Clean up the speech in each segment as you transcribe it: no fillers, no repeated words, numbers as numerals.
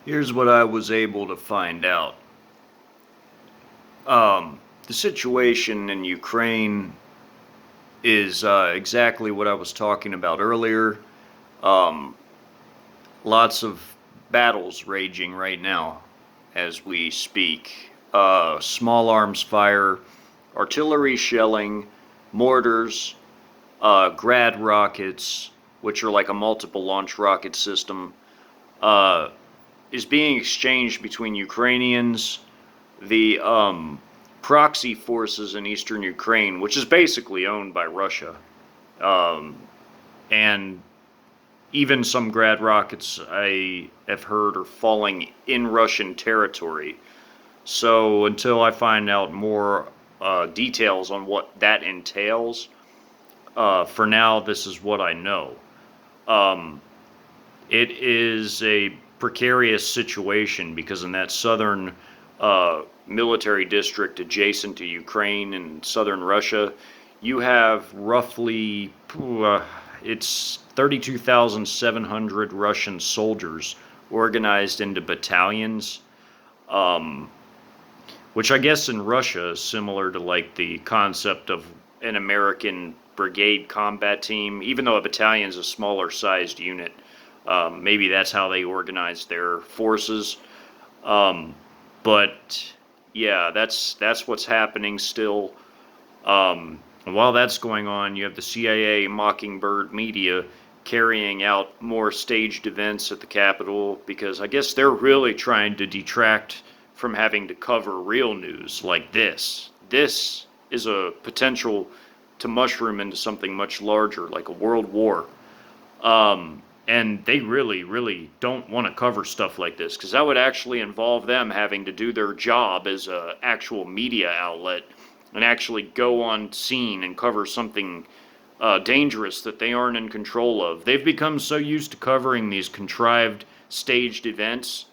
Here's what I was able to find out. The situation in Ukraine is exactly what I was talking about earlier. Um, Lots of battles raging right now as we speak. Small arms fire, artillery shelling, mortars, grad rockets, which are like a multiple launch rocket system, uh, is being exchanged between Ukrainians, the proxy forces in eastern Ukraine, which is basically owned by Russia, um, and even some grad rockets I have heard are falling in Russian territory. So until I find out more details on what that entails, for now this is what I know. Um, it is a precarious situation because in that southern military district adjacent to Ukraine and southern Russia, you have roughly it's 32,700 Russian soldiers organized into battalions, um, which I guess in Russia is similar to like the concept of an American brigade combat team, even though a battalion is a smaller sized unit. Maybe that's how they organize their forces. Um, but yeah, that's what's happening still. And while that's going on, you have the CIA Mockingbird media carrying out more staged events at the Capitol because I guess they're really trying to detract from having to cover real news like this. This is a potential to mushroom into something much larger, like a world war. And they really, really don't want to cover stuff like this because that would actually involve them having to do their job as an actual media outlet and actually go on scene and cover something dangerous that they aren't in control of. They've become so used to covering these contrived, staged events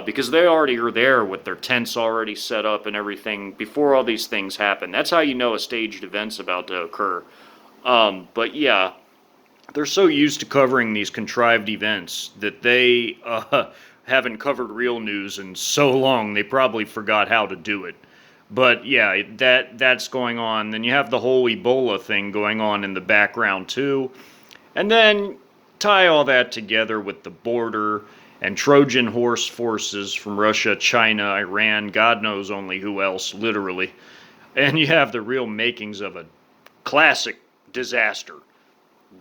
because they already are there with their tents already set up and everything before all these things happen. That's how you know a staged event's about to occur. But yeah, they're so used to covering these contrived events that they haven't covered real news in so long they probably forgot how to do it. But yeah, that's going on. Then you have the whole Ebola thing going on in the background too. And then tie all that together with the border and Trojan horse forces from Russia, China, Iran, God knows only who else, literally. And you have the real makings of a classic disaster.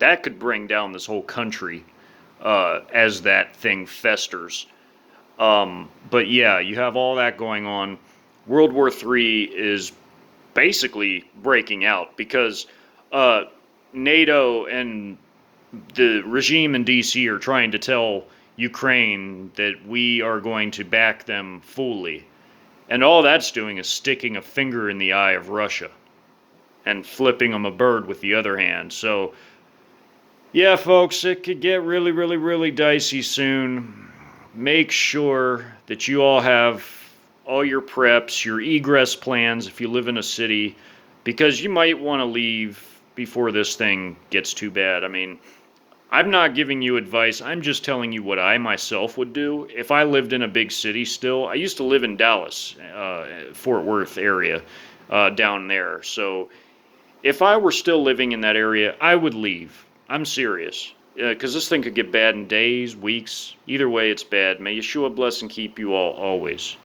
That could bring down this whole country as that thing festers. But yeah, you have all that going on. World War III is basically breaking out because uh, NATO and the regime in DC are trying to tell Ukraine that we are going to back them fully. And all that's doing is sticking a finger in the eye of Russia and flipping them a bird with the other hand. So, yeah, folks, it could get really, really, really dicey soon. Make sure that you all have all your preps, your egress plans if you live in a city, because you might want to leave before this thing gets too bad. I mean, I'm not giving you advice. I'm just telling you what I myself would do if I lived in a big city still. I used to live in Dallas, Fort Worth area, down there. So if I were still living in that area, I would leave. I'm serious. Because this thing could get bad in days, weeks. Either way, it's bad. May Yeshua bless and keep you all always.